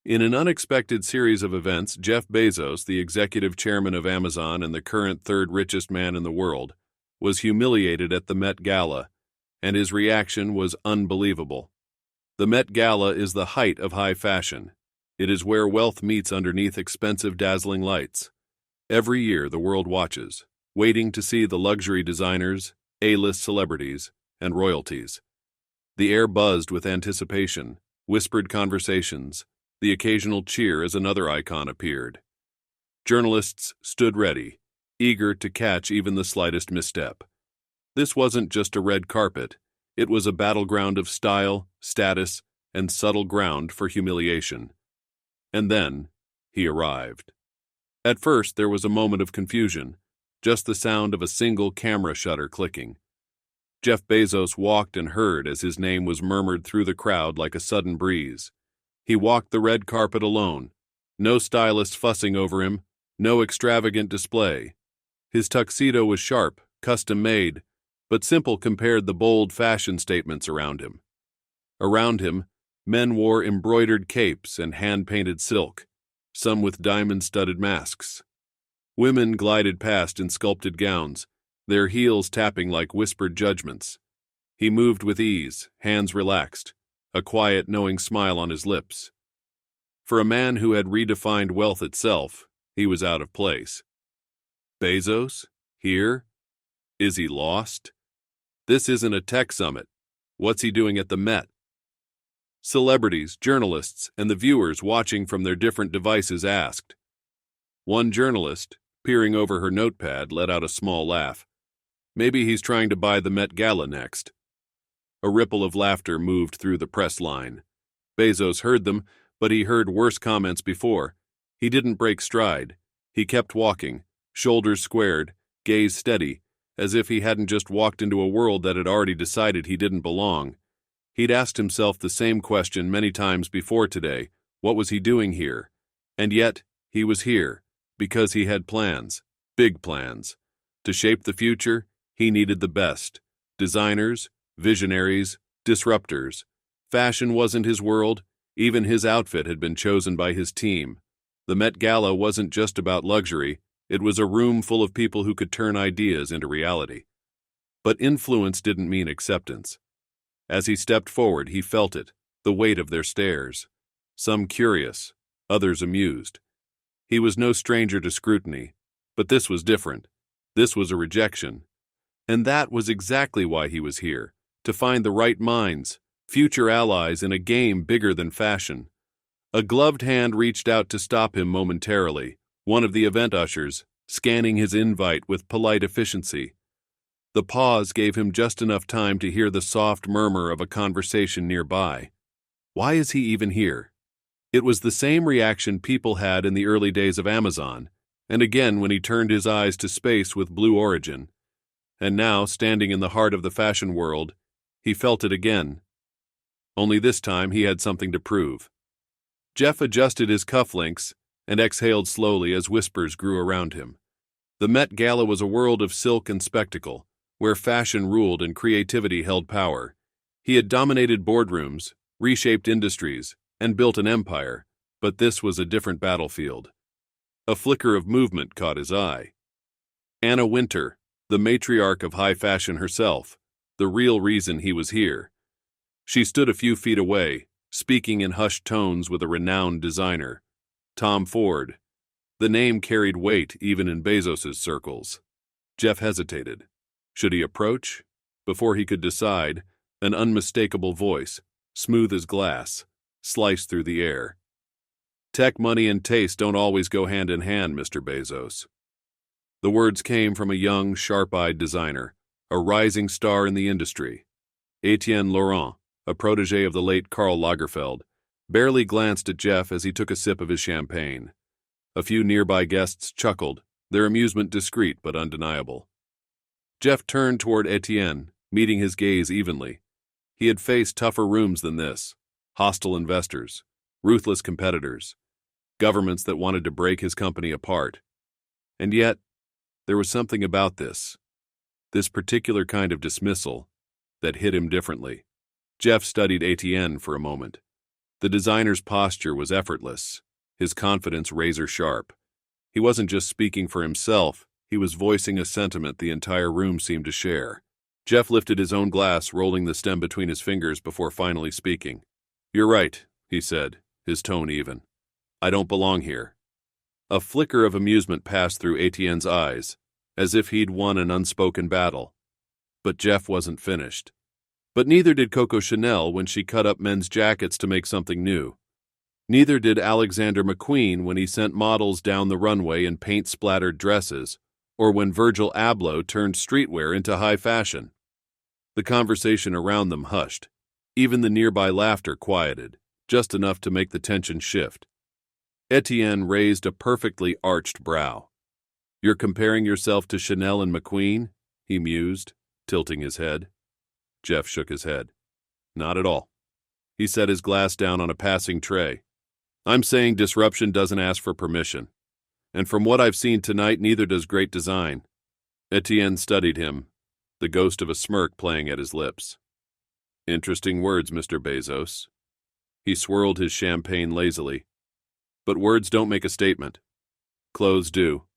In an unexpected series of events, Jeff Bezos, the executive chairman of Amazon and the current third richest man in the world, was humiliated at the Met Gala, and his reaction was unbelievable. The Met Gala is the height of high fashion. It is where wealth meets underneath expensive, dazzling lights. Every year, the world watches, waiting to see the luxury designers, A-list celebrities, and royalties. The air buzzed with anticipation, whispered conversations, the occasional cheer as another icon appeared. Journalists stood ready, eager to catch even the slightest misstep. This wasn't just a red carpet, it was a battleground of style, status, and subtle ground for humiliation. And then, he arrived. At first, there was a moment of confusion, just the sound of a single camera shutter clicking. Jeff Bezos walked and heard as his name was murmured through the crowd like a sudden breeze. He walked the red carpet alone, no stylist fussing over him, no extravagant display. His tuxedo was sharp, custom-made, but simple compared the bold fashion statements around him. Around him, men wore embroidered capes and hand-painted silk, some with diamond-studded masks. Women glided past in sculpted gowns, their heels tapping like whispered judgments. He moved with ease, hands relaxed, a quiet, knowing smile on his lips. For a man who had redefined wealth itself, he was out of place. Bezos? Here? Is he lost? This isn't a tech summit. What's he doing at the Met? Celebrities, journalists, and the viewers watching from their different devices asked. One journalist, peering over her notepad, let out a small laugh. Maybe he's trying to buy the Met Gala next. A ripple of laughter moved through the press line. Bezos heard them, but he heard worse comments before. He didn't break stride. He kept walking, shoulders squared, gaze steady, as if he hadn't just walked into a world that had already decided he didn't belong. He'd asked himself the same question many times before today. What was he doing here? And yet, he was here, because he had plans, big plans. To shape the future, he needed the best. Designers, visionaries, disruptors. Fashion wasn't his world, even his outfit had been chosen by his team. The Met Gala wasn't just about luxury, it was a room full of people who could turn ideas into reality. But influence didn't mean acceptance. As he stepped forward, he felt it, the weight of their stares. Some curious, others amused. He was no stranger to scrutiny, but this was different. This was a rejection. And that was exactly why he was here, to find the right minds, future allies in a game bigger than fashion. A gloved hand reached out to stop him momentarily, one of the event ushers, scanning his invite with polite efficiency. The pause gave him just enough time to hear the soft murmur of a conversation nearby. Why is he even here? It was the same reaction people had in the early days of Amazon, and again when he turned his eyes to space with Blue Origin. And now, standing in the heart of the fashion world, he felt it again. Only this time he had something to prove. Jeff adjusted his cufflinks and exhaled slowly as whispers grew around him. The Met Gala was a world of silk and spectacle, where fashion ruled and creativity held power. He had dominated boardrooms, reshaped industries, and built an empire, but this was a different battlefield. A flicker of movement caught his eye. Anna Wintour, the matriarch of high fashion herself, the real reason he was here. She stood a few feet away, speaking in hushed tones with a renowned designer, Tom Ford. The name carried weight even in Bezos's circles. Jeff hesitated. Should he approach? Before he could decide, an unmistakable voice, smooth as glass, sliced through the air. Tech money and taste don't always go hand in hand, Mr. Bezos. The words came from a young, sharp-eyed designer, a rising star in the industry. Etienne Laurent, a protege of the late Karl Lagerfeld, barely glanced at Jeff as he took a sip of his champagne. A few nearby guests chuckled, their amusement discreet but undeniable. Jeff turned toward Etienne, meeting his gaze evenly. He had faced tougher rooms than this, hostile investors, ruthless competitors, governments that wanted to break his company apart. And yet, there was something about this particular kind of dismissal, that hit him differently. Jeff studied Etienne for a moment. The designer's posture was effortless, his confidence razor-sharp. He wasn't just speaking for himself, he was voicing a sentiment the entire room seemed to share. Jeff lifted his own glass, rolling the stem between his fingers before finally speaking. "You're right," he said, his tone even. "I don't belong here." A flicker of amusement passed through Etienne's eyes, as if he'd won an unspoken battle. But Jeff wasn't finished. But neither did Coco Chanel when she cut up men's jackets to make something new. Neither did Alexander McQueen when he sent models down the runway in paint-splattered dresses, or when Virgil Abloh turned streetwear into high fashion. The conversation around them hushed. Even the nearby laughter quieted, just enough to make the tension shift. Etienne raised a perfectly arched brow. "You're comparing yourself to Chanel and McQueen?" he mused, tilting his head. Jeff shook his head. "Not at all." He set his glass down on a passing tray. "I'm saying disruption doesn't ask for permission. And from what I've seen tonight, neither does great design." Etienne studied him, the ghost of a smirk playing at his lips. "Interesting words, Mr. Bezos." He swirled his champagne lazily. "But words don't make a statement. Clothes do."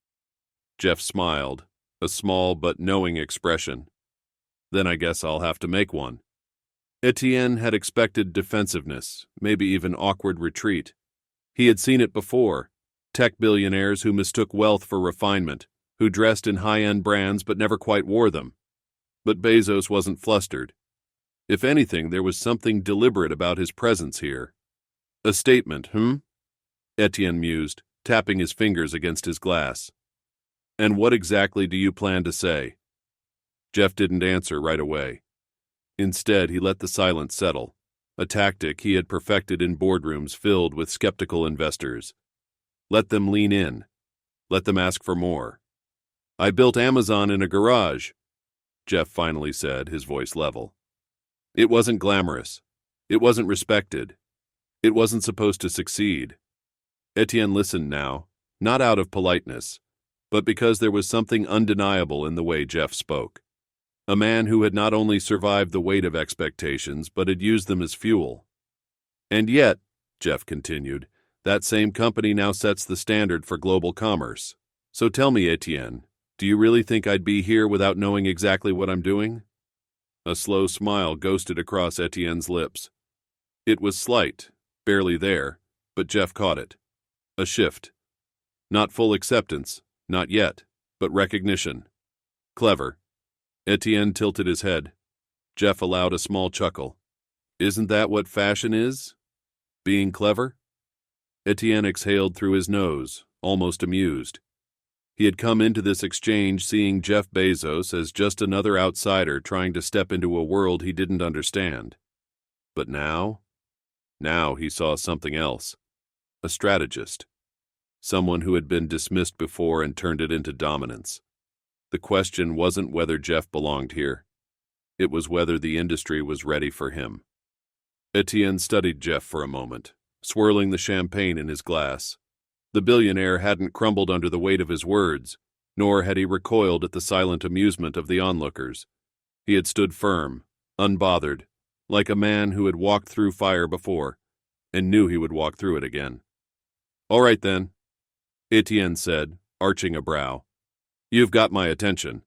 Jeff smiled, a small but knowing expression. "Then I guess I'll have to make one." Etienne had expected defensiveness, maybe even awkward retreat. He had seen it before. Tech billionaires who mistook wealth for refinement, who dressed in high-end brands but never quite wore them. But Bezos wasn't flustered. If anything, there was something deliberate about his presence here. "A statement, Etienne mused, tapping his fingers against his glass. "And what exactly do you plan to say?" Jeff didn't answer right away. Instead, he let the silence settle, a tactic he had perfected in boardrooms filled with skeptical investors. Let them lean in. Let them ask for more. "I built Amazon in a garage," Jeff finally said, his voice level. "It wasn't glamorous. It wasn't respected. It wasn't supposed to succeed." Etienne listened now, not out of politeness, but because there was something undeniable in the way Jeff spoke. A man who had not only survived the weight of expectations, but had used them as fuel. "And yet," Jeff continued, "that same company now sets the standard for global commerce. So tell me, Etienne, do you really think I'd be here without knowing exactly what I'm doing?" A slow smile ghosted across Etienne's lips. It was slight, barely there, but Jeff caught it. A shift. Not full acceptance, not yet, but recognition. Clever. Etienne tilted his head. Jeff allowed a small chuckle. "Isn't that what fashion is? Being clever?" Etienne exhaled through his nose, almost amused. He had come into this exchange seeing Jeff Bezos as just another outsider trying to step into a world he didn't understand. But now he saw something else. A strategist. Someone who had been dismissed before and turned it into dominance. The question wasn't whether Jeff belonged here. It was whether the industry was ready for him. Etienne studied Jeff for a moment, swirling the champagne in his glass. The billionaire hadn't crumbled under the weight of his words, nor had he recoiled at the silent amusement of the onlookers. He had stood firm, unbothered, like a man who had walked through fire before, and knew he would walk through it again. "All right then," Etienne said, arching a brow. "You've got my attention.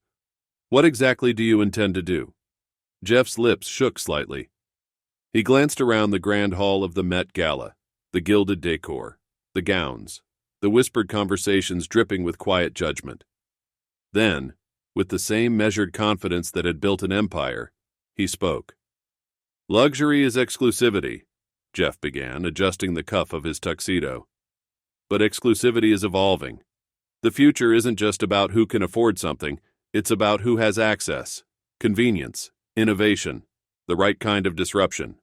What exactly do you intend to do?" Jeff's lips shook slightly. He glanced around the grand hall of the Met Gala, the gilded decor, the gowns, the whispered conversations dripping with quiet judgment. Then, with the same measured confidence that had built an empire, he spoke. "Luxury is exclusivity," Jeff began, adjusting the cuff of his tuxedo. "But exclusivity is evolving. The future isn't just about who can afford something, it's about who has access, convenience, innovation, the right kind of disruption."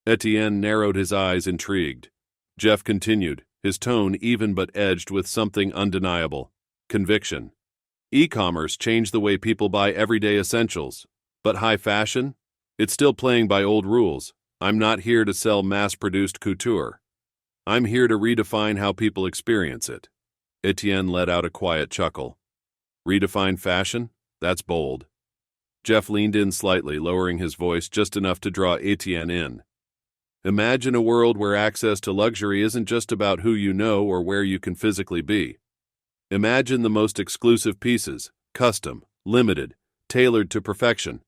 Etienne narrowed his eyes, intrigued. Jeff continued, his tone even but edged with something undeniable: conviction. "E-commerce changed the way people buy everyday essentials, but high fashion? It's still playing by old rules. I'm not here to sell mass-produced couture. I'm here to redefine how people experience it." Etienne let out a quiet chuckle. "Redefine fashion? That's bold." Jeff leaned in slightly, lowering his voice just enough to draw Etienne in. Imagine a world where access to luxury isn't just about who you know or where you can physically be. Imagine the most exclusive pieces, custom, limited, tailored to perfection,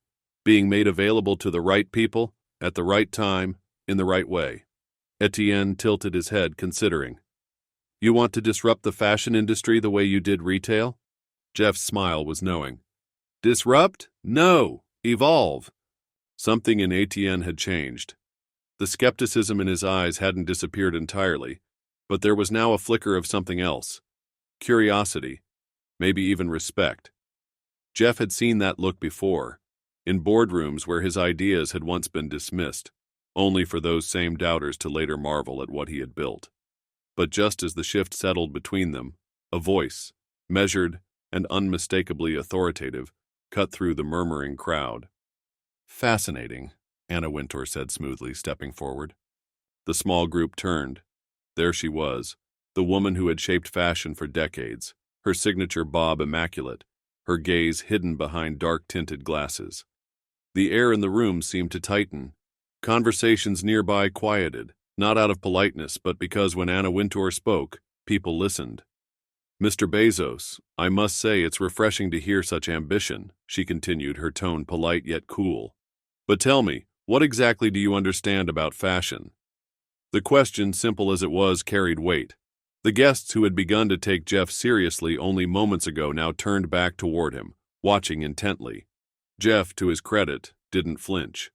being made available to the right people, at the right time, in the right way. Etienne tilted his head, considering. You want to disrupt the fashion industry the way you did retail? Jeff's smile was knowing. Disrupt? No. Evolve. Something in Etienne had changed. The skepticism in his eyes hadn't disappeared entirely, but there was now a flicker of something else. Curiosity, maybe even respect. Jeff had seen that look before, in boardrooms where his ideas had once been dismissed, only for those same doubters to later marvel at what he had built. But just as the shift settled between them, a voice, measured and unmistakably authoritative, cut through the murmuring crowd. Fascinating, Anna Wintour said smoothly, stepping forward. The small group turned. There she was, the woman who had shaped fashion for decades, her signature bob immaculate, her gaze hidden behind dark-tinted glasses. The air in the room seemed to tighten. Conversations nearby quieted, not out of politeness, but because when Anna Wintour spoke, people listened. Mr. Bezos, I must say it's refreshing to hear such ambition, she continued, her tone polite yet cool. But tell me, what exactly do you understand about fashion? The question, simple as it was, carried weight. The guests who had begun to take Jeff seriously only moments ago now turned back toward him, watching intently. Jeff, to his credit, didn't flinch.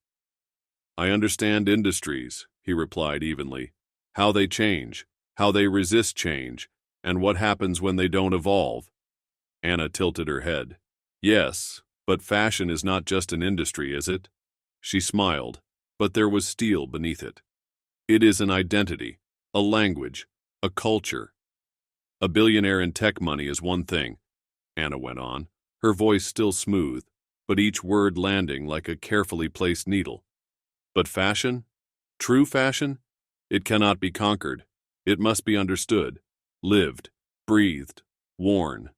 I understand industries, he replied evenly. How they change, how they resist change, and what happens when they don't evolve. Anna tilted her head. Yes, but fashion is not just an industry, is it? She smiled, but there was steel beneath it. It is an identity, a language, a culture. A billionaire in tech money is one thing, Anna went on, her voice still smooth, but each word landing like a carefully placed needle. But fashion? True fashion? It cannot be conquered. It must be understood, lived, breathed, worn.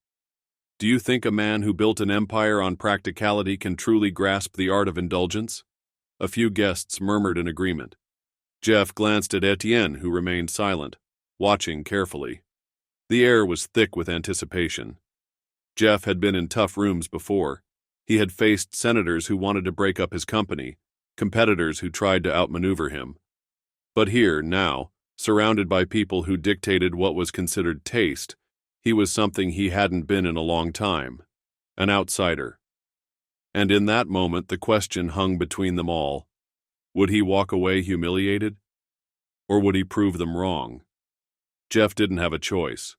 Do you think a man who built an empire on practicality can truly grasp the art of indulgence? A few guests murmured in agreement. Jeff glanced at Etienne, who remained silent, watching carefully. The air was thick with anticipation. Jeff had been in tough rooms before. He had faced senators who wanted to break up his company, competitors who tried to outmaneuver him. But here, now, surrounded by people who dictated what was considered taste, he was something he hadn't been in a long time, an outsider. And in that moment the question hung between them all. Would he walk away humiliated? Or would he prove them wrong? Jeff didn't have a choice.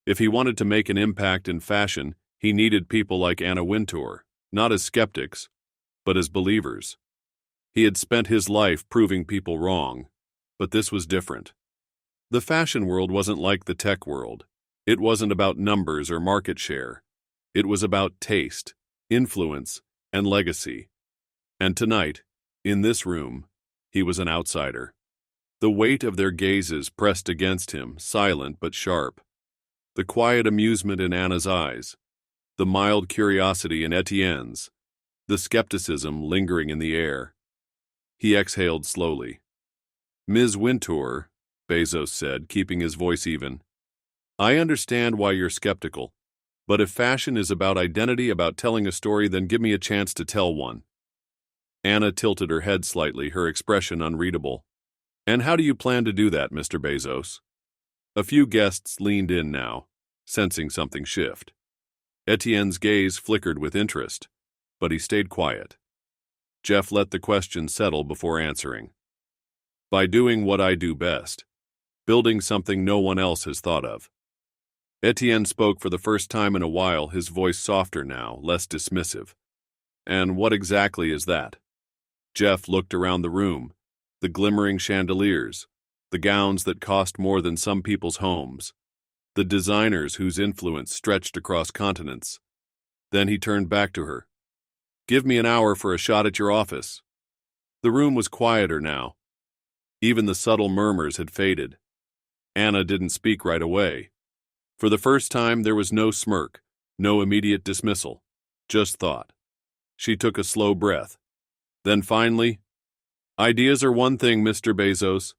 If he wanted to make an impact in fashion, he needed people like Anna Wintour, not as skeptics, but as believers. He had spent his life proving people wrong, but this was different. The fashion world wasn't like the tech world. It wasn't about numbers or market share. It was about taste, influence, and legacy. And tonight, in this room, he was an outsider. The weight of their gazes pressed against him, silent but sharp. The quiet amusement in Anna's eyes, the mild curiosity in Etienne's, the skepticism lingering in the air. He exhaled slowly. Ms. Wintour, Bezos said, keeping his voice even, I understand why you're skeptical, but if fashion is about identity, about telling a story, then give me a chance to tell one. Anna tilted her head slightly, her expression unreadable. And how do you plan to do that, Mr. Bezos? A few guests leaned in now, sensing something shift. Etienne's gaze flickered with interest, but he stayed quiet. Jeff let the question settle before answering. By doing what I do best, building something no one else has thought of. Etienne spoke for the first time in a while, his voice softer now, less dismissive. And what exactly is that? Jeff looked around the room, the glimmering chandeliers, the gowns that cost more than some people's homes, the designers whose influence stretched across continents. Then he turned back to her. Give me an hour for a shot at your office. The room was quieter now. Even the subtle murmurs had faded. Anna didn't speak right away. For the first time, there was no smirk, no immediate dismissal, just thought. She took a slow breath. Then finally, Ideas are one thing, Mr. Bezos.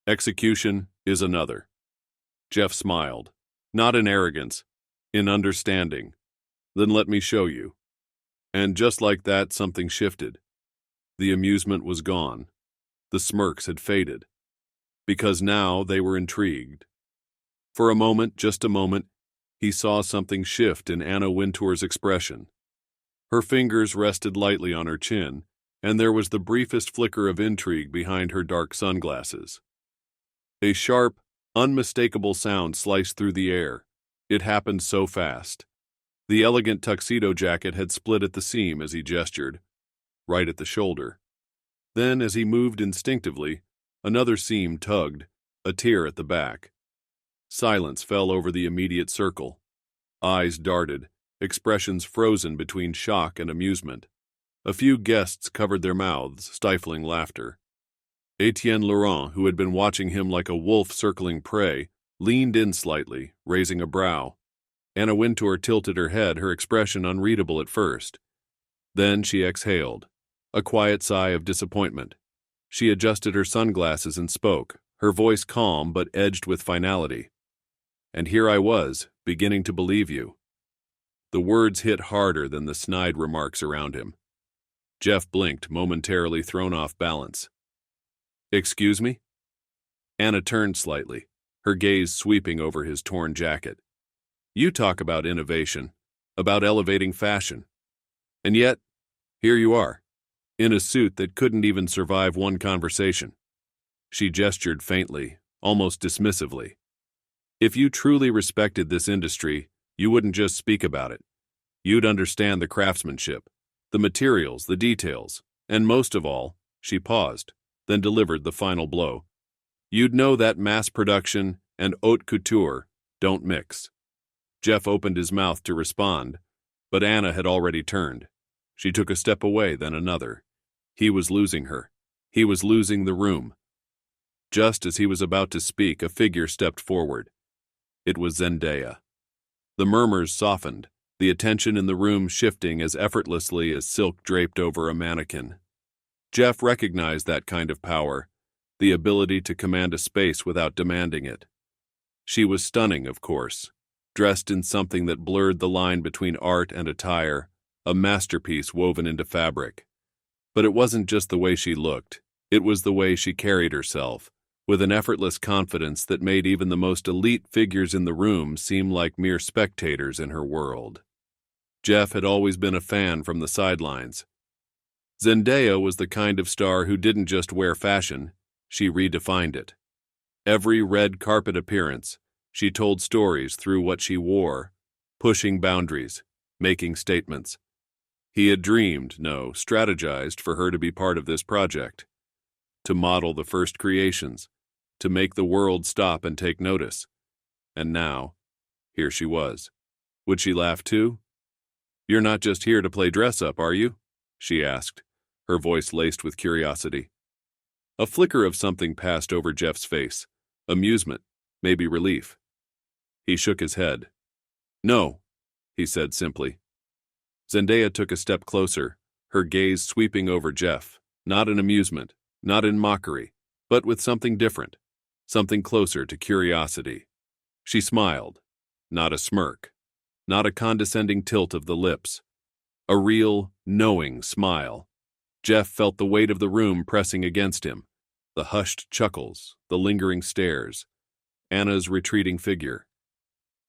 Execution is another. Jeff smiled, not in arrogance, in understanding. Then let me show you. And just like that, something shifted. The amusement was gone. The smirks had faded. Because now they were intrigued. For a moment, just a moment, he saw something shift in Anna Wintour's expression. Her fingers rested lightly on her chin, and there was the briefest flicker of intrigue behind her dark sunglasses. A sharp, unmistakable sound sliced through the air. It happened so fast. The elegant tuxedo jacket had split at the seam as he gestured, right at the shoulder. Then, as he moved instinctively, another seam tugged, a tear at the back. Silence fell over the immediate circle. Eyes darted, expressions frozen between shock and amusement. A few guests covered their mouths, stifling laughter. Etienne Laurent, who had been watching him like a wolf circling prey, leaned in slightly, raising a brow. Anna Wintour tilted her head, her expression unreadable at first. Then she exhaled, a quiet sigh of disappointment. She adjusted her sunglasses and spoke, her voice calm but edged with finality. And here I was, beginning to believe you. The words hit harder than the snide remarks around him. Jeff blinked, momentarily thrown off balance. Excuse me? Anna turned slightly, her gaze sweeping over his torn jacket. You talk about innovation, about elevating fashion. And yet, here you are, in a suit that couldn't even survive one conversation. She gestured faintly, almost dismissively. If you truly respected this industry, you wouldn't just speak about it. You'd understand the craftsmanship, the materials, the details, and most of all, she paused, then delivered the final blow. You'd know that mass production and haute couture don't mix. Jeff opened his mouth to respond, but Anna had already turned. She took a step away, then another. He was losing her. He was losing the room. Just as he was about to speak, a figure stepped forward. It was Zendaya. The murmurs softened, the attention in the room shifting as effortlessly as silk draped over a mannequin. Jeff recognized that kind of power, the ability to command a space without demanding it. She was stunning, of course, dressed in something that blurred the line between art and attire, a masterpiece woven into fabric. But it wasn't just the way she looked, it was the way she carried herself, with an effortless confidence that made even the most elite figures in the room seem like mere spectators in her world. Jeff had always been a fan from the sidelines. Zendaya was the kind of star who didn't just wear fashion, she redefined it. Every red carpet appearance, she told stories through what she wore, pushing boundaries, making statements. He had dreamed, no, strategized for her to be part of this project, to model the first creations, to make the world stop and take notice. And now, here she was. Would she laugh too? You're not just here to play dress-up, are you? She asked, her voice laced with curiosity. A flicker of something passed over Jeff's face, amusement, maybe relief. He shook his head. No, he said simply. Zendaya took a step closer, her gaze sweeping over Jeff, not in amusement, not in mockery, but with something different, something closer to curiosity. She smiled, not a smirk, not a condescending tilt of the lips, a real, knowing smile. Jeff felt the weight of the room pressing against him, the hushed chuckles, the lingering stares, Anna's retreating figure,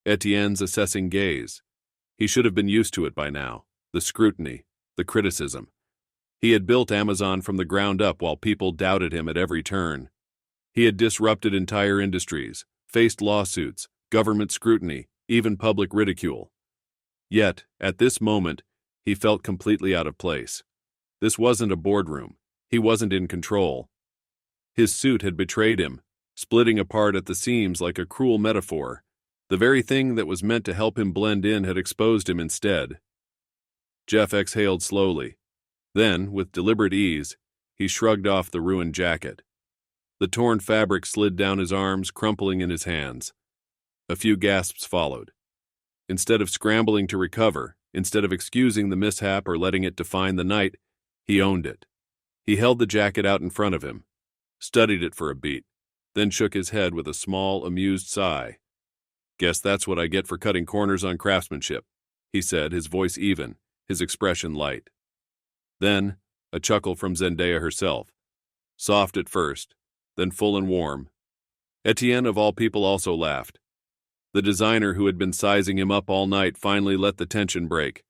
Etienne's assessing gaze. He should have been used to it by now, the scrutiny, the criticism. He had built Amazon from the ground up while people doubted him at every turn. He had disrupted entire industries, faced lawsuits, government scrutiny, even public ridicule. Yet, at this moment, he felt completely out of place. This wasn't a boardroom. He wasn't in control. His suit had betrayed him, splitting apart at the seams like a cruel metaphor. The very thing that was meant to help him blend in had exposed him instead. Jeff exhaled slowly. Then, with deliberate ease, he shrugged off the ruined jacket. The torn fabric slid down his arms, crumpling in his hands. A few gasps followed. Instead of scrambling to recover, instead of excusing the mishap or letting it define the night, he owned it. He held the jacket out in front of him, studied it for a beat, then shook his head with a small, amused sigh. "Guess that's what I get for cutting corners on craftsmanship," he said, his voice even, his expression light. Then, a chuckle from Zendaya herself, soft at first, then full and warm. Etienne, of all people, also laughed. The designer who had been sizing him up all night finally let the tension break.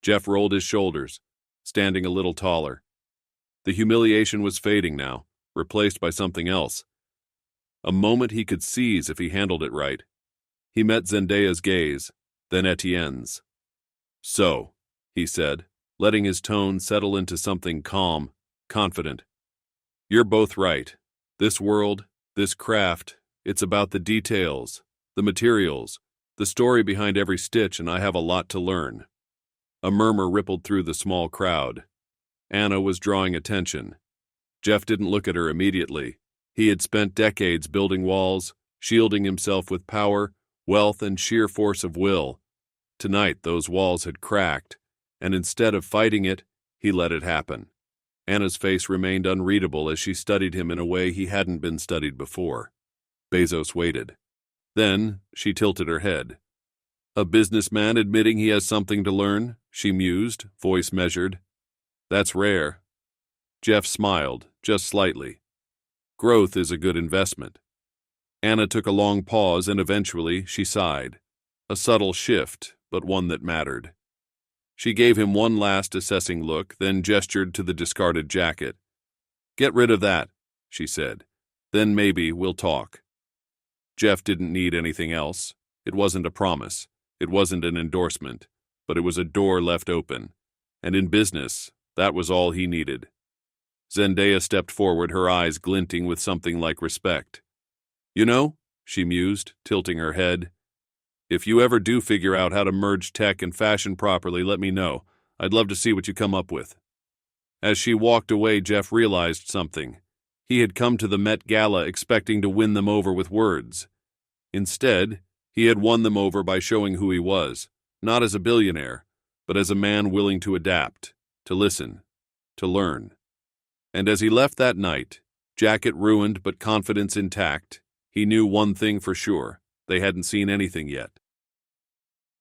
Jeff rolled his shoulders, standing a little taller. The humiliation was fading now, replaced by something else. A moment he could seize if he handled it right. He met Zendaya's gaze, then Etienne's. "So," he said, letting his tone settle into something calm, confident. "You're both right. This world, this craft, it's about the details, the materials, the story behind every stitch, and I have a lot to learn." A murmur rippled through the small crowd. Anna was drawing attention. Jeff didn't look at her immediately. He had spent decades building walls, shielding himself with power, wealth, and sheer force of will. Tonight, those walls had cracked, and instead of fighting it, he let it happen. Anna's face remained unreadable as she studied him in a way he hadn't been studied before. Bezos waited. Then, she tilted her head. "A businessman admitting he has something to learn," she mused, voice measured. "That's rare." Jeff smiled, just slightly. "Growth is a good investment." Anna took a long pause, and eventually she sighed. A subtle shift, but one that mattered. She gave him one last assessing look, then gestured to the discarded jacket. "Get rid of that," she said. "Then maybe we'll talk." Jeff didn't need anything else. It wasn't a promise. It wasn't an endorsement. But it was a door left open. And in business, that was all he needed. Zendaya stepped forward, her eyes glinting with something like respect. "You know," she mused, tilting her head, "if you ever do figure out how to merge tech and fashion properly, let me know. I'd love to see what you come up with." As she walked away, Jeff realized something. He had come to the Met Gala expecting to win them over with words. Instead, he had won them over by showing who he was, not as a billionaire, but as a man willing to adapt, to listen, to learn. And as he left that night, jacket ruined but confidence intact, he knew one thing for sure: they hadn't seen anything yet.